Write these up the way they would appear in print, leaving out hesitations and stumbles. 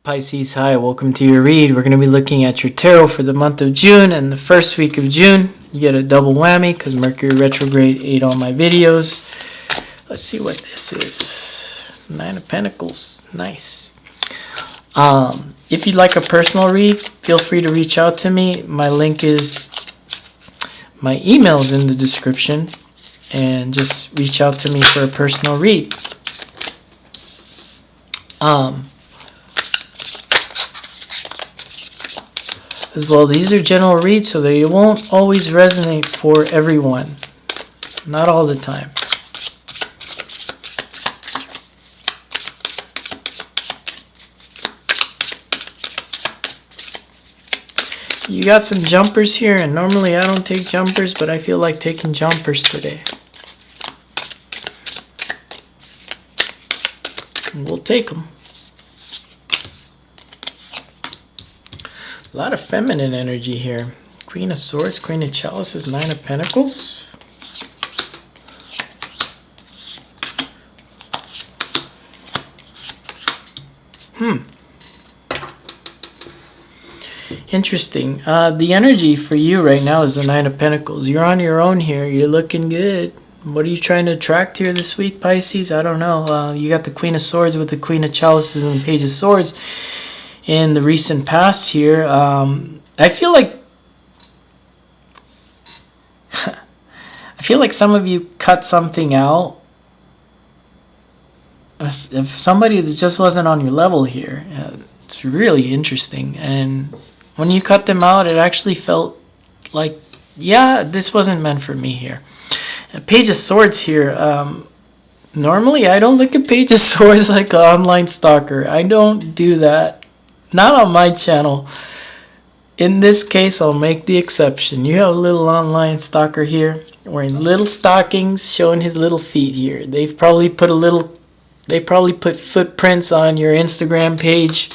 Pisces, hi, welcome to your read. We're going to be looking at your tarot for the month of June and the first week of June. You get a double whammy because Mercury retrograde ate all my videos. Let's see what this is. Nine of Pentacles. Nice. If you'd like a personal read, feel free to reach out to me. My email is in the description. And just reach out to me for a personal read. As well, these are general reads, so they won't always resonate for everyone. Not all the time. You got some jumpers here, and normally I don't take jumpers, but I feel like taking jumpers today. And we'll take them. A lot of feminine energy here. Queen of Swords, Queen of Chalices, Nine of Pentacles. Interesting. The energy for you right now is the Nine of Pentacles. You're on your own here. You're looking good. What are you trying to attract here this week, Pisces? I don't know. You got the Queen of Swords with the Queen of Chalices and the Page of Swords. In the recent past here, I feel like some of you cut something out. If somebody that just wasn't on your level here, it's really interesting. And when you cut them out, it actually felt like, yeah, this wasn't meant for me here. A Page of Swords here. Normally, I don't look at Page of Swords like an online stalker. I don't do that. Not on my channel. In this case, I'll make the exception. You have a little online stalker here wearing little stockings, showing his little feet here. They probably put footprints on your Instagram page.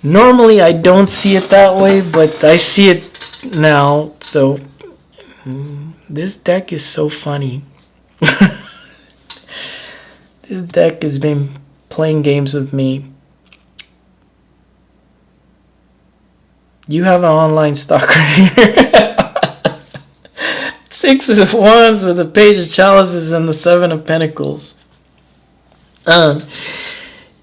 Normally, I don't see it that way, but I see it now. So, this deck is so funny. This deck has been playing games with me. You have an online stalker here. Six of Wands with the Page of Chalices and the Seven of Pentacles.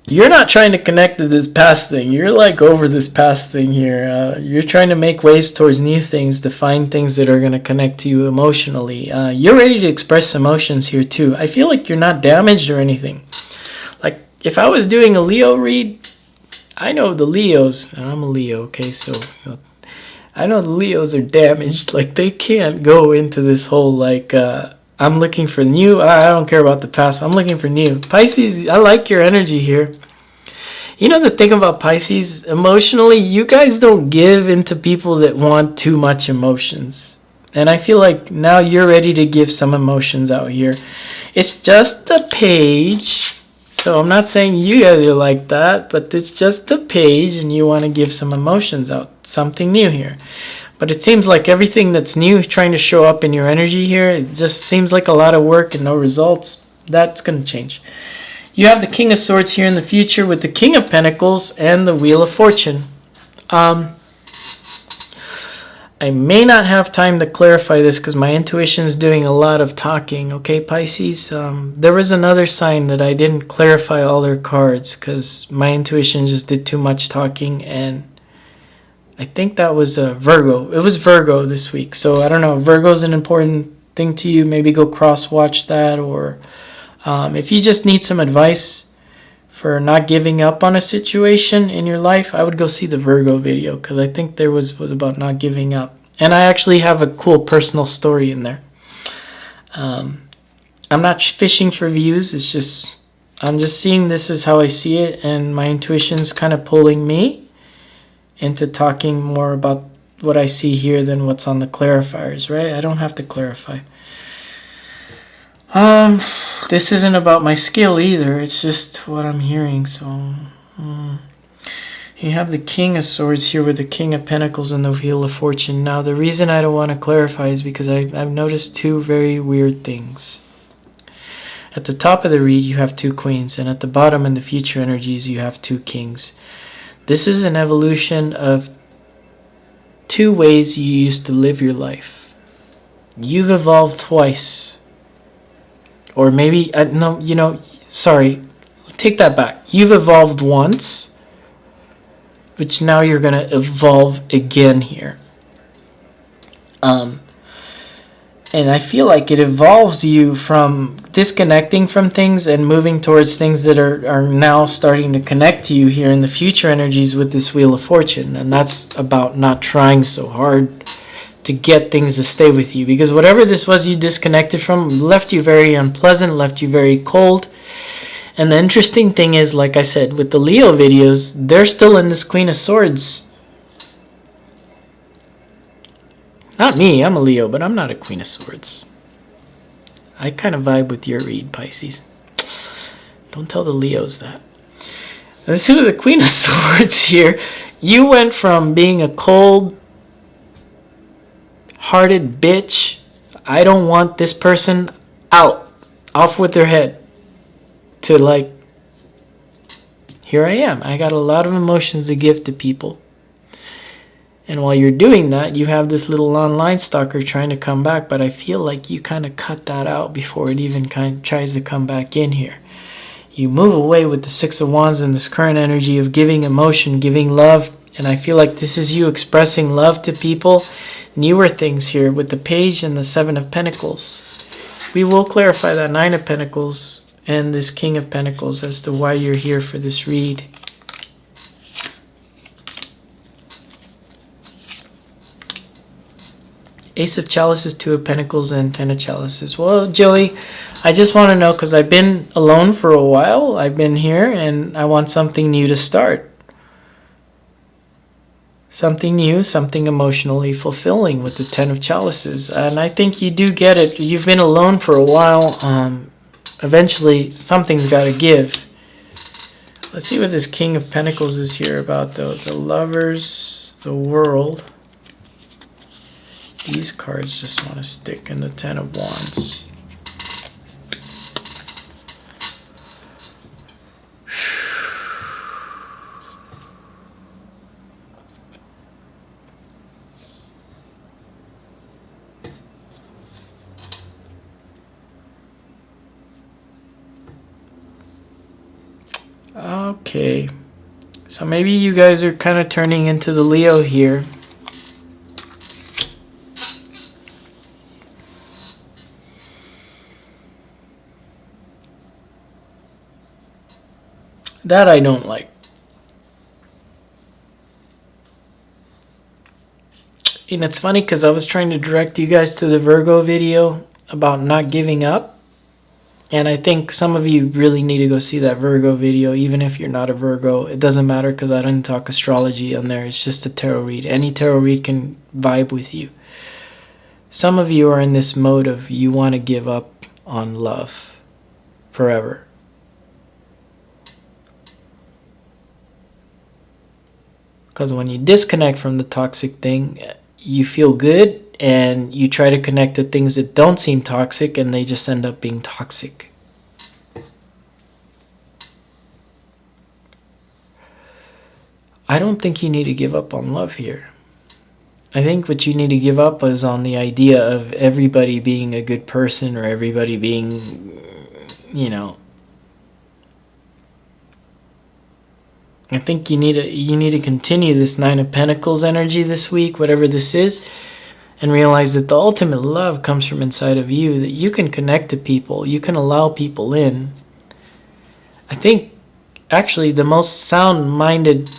You're not trying to connect to this past thing. You're like over this past thing here. You're trying to make waves towards new things, to find things that are going to connect to you emotionally. You're ready to express emotions here too. I feel like you're not damaged or anything. Like if I was doing a Leo read, I know the Leos, and I'm a Leo, okay, so I know the Leos are damaged. Like, they can't go into this whole, like, I'm looking for new. I don't care about the past. I'm looking for new. Pisces, I like your energy here. You know the thing about Pisces, emotionally, you guys don't give into people that want too much emotions. And I feel like now you're ready to give some emotions out here. It's just a page. So I'm not saying you guys are like that, but it's just a page and you want to give some emotions out. Something new here. But it seems like everything that's new trying to show up in your energy here, it just seems like a lot of work and no results. That's going to change. You have the King of Swords here in the future with the King of Pentacles and the Wheel of Fortune. I may not have time to clarify this because my intuition is doing a lot of talking. Okay, Pisces? There was another sign that I didn't clarify all their cards because my intuition just did too much talking, and I think that was Virgo. It was Virgo this week. So I don't know. Virgo's an important thing to you. Maybe go cross-watch that, or if you just need some advice for not giving up on a situation in your life, I would go see the Virgo video because I think there was about not giving up. And I actually have a cool personal story in there. I'm not fishing for views. It's just, I'm just seeing this as how I see it, and my intuition's kind of pulling me into talking more about what I see here than what's on the clarifiers, right? I don't have to clarify. This isn't about my skill either. It's just what I'm hearing. So, you have the King of Swords here with the King of Pentacles and the Wheel of Fortune. Now, the reason I don't want to clarify is because I've noticed two very weird things. At the top of the read, you have 2 queens, and at the bottom in the future energies, you have 2 kings. This is an evolution of 2 ways you used to live your life. You've evolved twice. Or maybe, no, sorry, take that back. You've evolved once, which now you're going to evolve again here. And I feel like it evolves you from disconnecting from things and moving towards things that are now starting to connect to you here in the future energies with this Wheel of Fortune. And that's about not trying so hard to get things to stay with you. Because whatever this was you disconnected from left you very unpleasant, left you very cold. And the interesting thing is, like I said, with the Leo videos, they're still in this Queen of Swords. Not me, I'm a Leo, but I'm not a Queen of Swords. I kind of vibe with your read, Pisces. Don't tell the Leos that. Let's see with the Queen of Swords here. You went from being a cold-hearted bitch, I don't want this person, out, off with their head, to like, here I am. I got a lot of emotions to give to people. And while you're doing that, you have this little online stalker trying to come back, but I feel like you kind of cut that out before it even kind of tries to come back in here. You move away with the 6 of Wands and this current energy of giving emotion, giving love, and I feel like this is you expressing love to people. Newer things here with the Page and the 7 of Pentacles. We will clarify that 9 of Pentacles and this King of Pentacles as to why you're here for this read. Ace of Chalices, 2 of Pentacles, and 10 of Chalices. Well, Joey, I just want to know, because I've been alone for a while. I've been here, and I want something new to start. Something new, something emotionally fulfilling with the 10 of Chalices. And I think you do get it. You've been alone for a while. Eventually, something's got to give. Let's see what this King of Pentacles is here about, though. The Lovers, the World. These cards just want to stick in the 10 of Wands. Okay. So maybe you guys are kind of turning into the Leo here. That I don't like. And it's funny because I was trying to direct you guys to the Virgo video about not giving up. And I think some of you really need to go see that Virgo video, even if you're not a Virgo. It doesn't matter because I didn't talk astrology on there. It's just a tarot read. Any tarot read can vibe with you. Some of you are in this mode of you want to give up on love forever. Because when you disconnect from the toxic thing, you feel good and you try to connect to things that don't seem toxic and they just end up being toxic. I don't think you need to give up on love here. I think what you need to give up is on the idea of everybody being a good person or everybody being, I think you need to continue this 9 of Pentacles energy this week, whatever this is, and realize that the ultimate love comes from inside of you, that you can connect to people, you can allow people in. I think actually the most sound-minded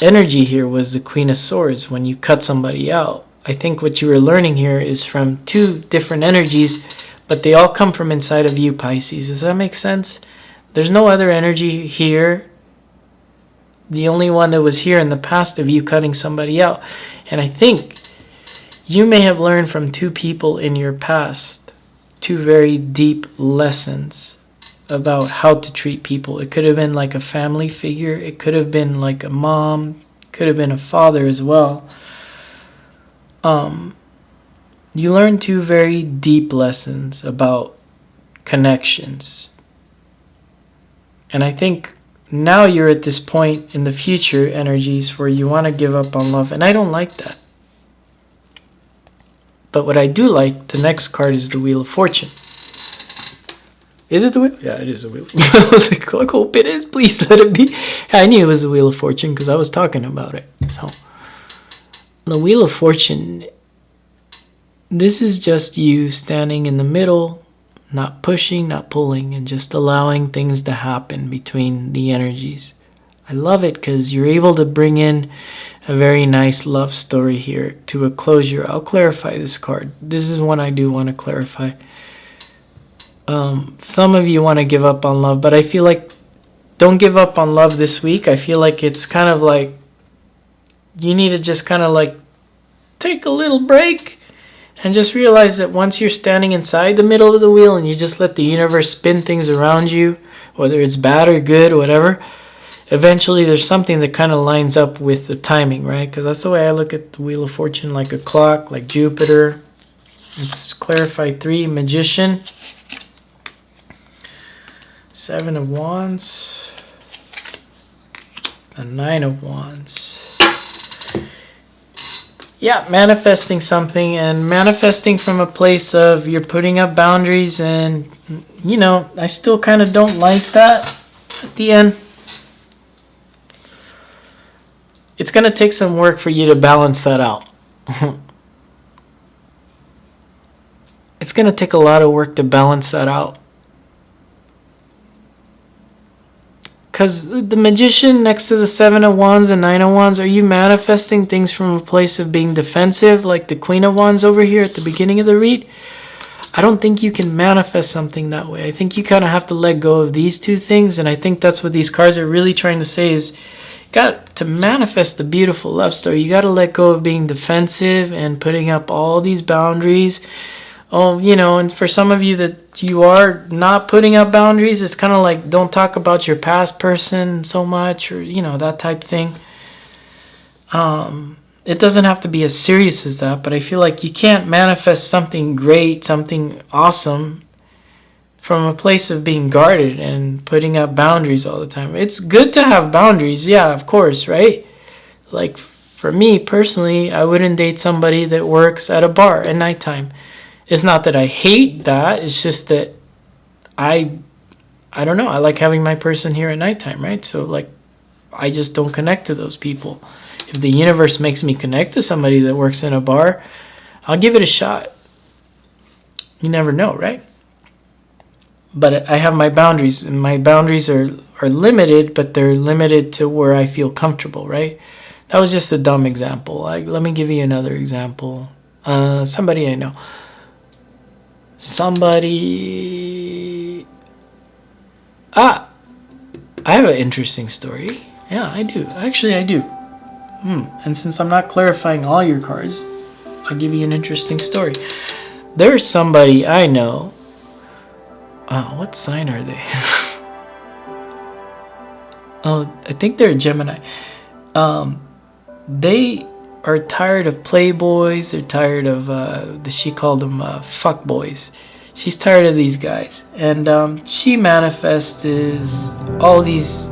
energy here was the Queen of Swords when you cut somebody out. I think what you were learning here is from 2 different energies, but they all come from inside of you, Pisces. Does that make sense? There's no other energy here. The only one that was here in the past of you cutting somebody out. And I think you may have learned from 2 people in your past 2 very deep lessons about how to treat people. It could have been like a family figure. It could have been like a mom. It could have been a father as well. You learned 2 very deep lessons about connections. And I think now you're at this point in the future energies where you want to give up on love. And I don't like that. But what I do like, the next card is the Wheel of Fortune. Is it the wheel? Yeah, it is the wheel. I was like, I hope it is. Please let it be. I knew it was the Wheel of Fortune because I was talking about it. So, the Wheel of Fortune, this is just you standing in the middle, not pushing, not pulling, and just allowing things to happen between the energies. I love it because you're able to bring in a very nice love story here to a closure. I'll clarify this card. This is one I do want to clarify. Some of you want to give up on love, but I feel like don't give up on love this week. I feel like it's kind of like you need to just kind of like take a little break and just realize that once you're standing inside the middle of the wheel and you just let the universe spin things around you, whether it's bad or good or whatever, eventually there's something that kind of lines up with the timing, right? Because that's the way I look at the Wheel of Fortune, like a clock, like Jupiter. It's clarified 3, Magician. 7 of Wands, a 9 of Wands. Yeah, manifesting something, and manifesting from a place of you're putting up boundaries, and you know, I still kind of don't like that at the end. It's going to take some work for you to balance that out. It's going to take a lot of work to balance that out. Because the Magician next to the 7 of Wands and 9 of Wands, are you manifesting things from a place of being defensive, like the Queen of Wands over here at the beginning of the read? I don't think you can manifest something that way. I think you kind of have to let go of these two things, and I think that's what these cards are really trying to say is, you got to manifest the beautiful love story. You got to let go of being defensive and putting up all these boundaries. Oh, you know, and for some of you that you are not putting up boundaries, it's kind of like don't talk about your past person so much, or, you know, that type thing. It doesn't have to be as serious as that, but I feel like you can't manifest something great, something awesome from a place of being guarded and putting up boundaries all the time. It's good to have boundaries, yeah, of course, right? Like for me personally, I wouldn't date somebody that works at a bar at nighttime. It's not that I hate that. It's just that I don't know. I like having my person here at nighttime, right? So like, I just don't connect to those people. If the universe makes me connect to somebody that works in a bar, I'll give it a shot. You never know, right? But I have my boundaries, and my boundaries are limited, but they're limited to where I feel comfortable, right? That was just a dumb example. Let me give you another example. Somebody I know. I have an interesting story. Yeah, I do. Actually, I do. And since I'm not clarifying all your cards, I'll give you an interesting story. There's somebody I know. What sign are they? I think they're a Gemini. They are tired of playboys. They're tired of, she called them fuckboys. She's tired of these guys. And she manifests all these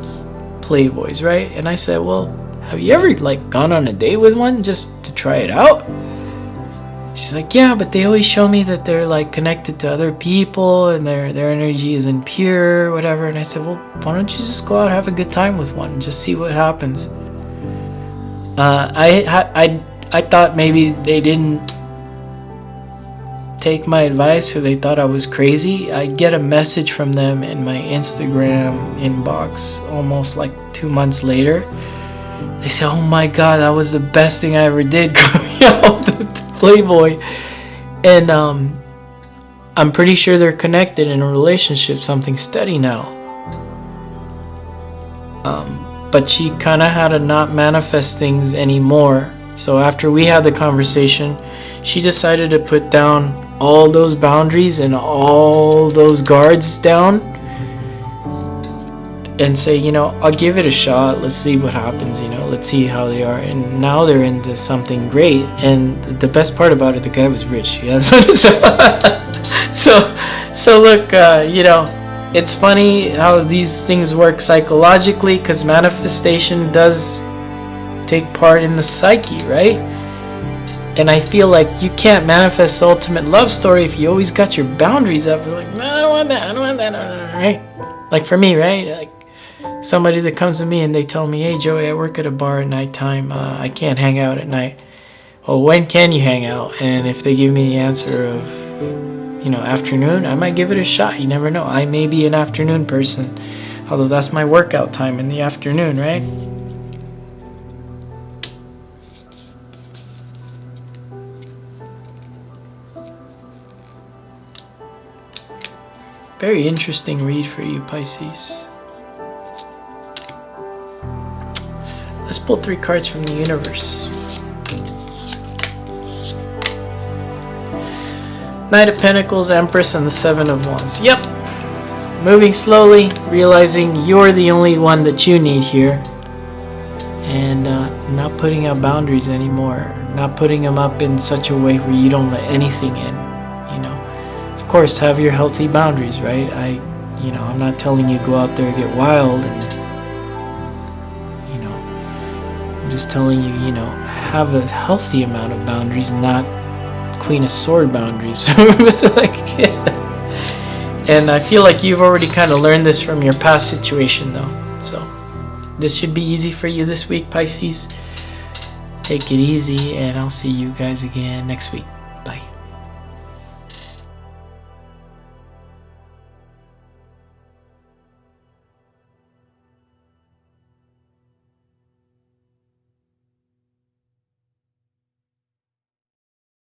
playboys, right? And I said, well, have you ever like gone on a date with one just to try it out? She's like, yeah, but they always show me that they're like connected to other people and their energy isn't pure, whatever. And I said, well, why don't you just go out and have a good time with one and just see what happens? I thought maybe they didn't take my advice or they thought I was crazy. I get a message from them in my Instagram inbox almost like 2 months later. They say, oh my God, that was the best thing I ever did coming out with the Playboy. And I'm pretty sure they're connected in a relationship, something steady now. But she kind of had to not manifest things anymore. So after we had the conversation, she decided to put down all those boundaries and all those guards down and say, you know, I'll give it a shot. Let's see what happens, you know, let's see how they are. And now they're into something great. And the best part about it, the guy was rich. He has money. So look, you know, it's funny how these things work psychologically, because manifestation does take part in the psyche, right? And I feel like you can't manifest the ultimate love story if you always got your boundaries up. You're like, no, I don't want that, I don't want that, right? Like for me, right? Like somebody that comes to me and they tell me, hey, Joey, I work at a bar at nighttime. I can't hang out at night. Well, when can you hang out? And if they give me the answer of, afternoon, I might give it a shot. You never know. I may be an afternoon person, although that's my workout time in the afternoon, right? Very interesting read for you, Pisces. Let's pull 3 cards from the universe. Knight of Pentacles, Empress, and the 7 of Wands. Yep. Moving slowly, realizing you're the only one that you need here. And not putting up boundaries anymore. Not putting them up in such a way where you don't let anything in. Of course, have your healthy boundaries, right? I'm not telling you go out there and get wild, and I'm just telling you, have a healthy amount of boundaries, not Queen of Sword boundaries. And I feel like you've already kind of learned this from your past situation, though. So this should be easy for you this week, Pisces. Take it easy, and I'll see you guys again next week.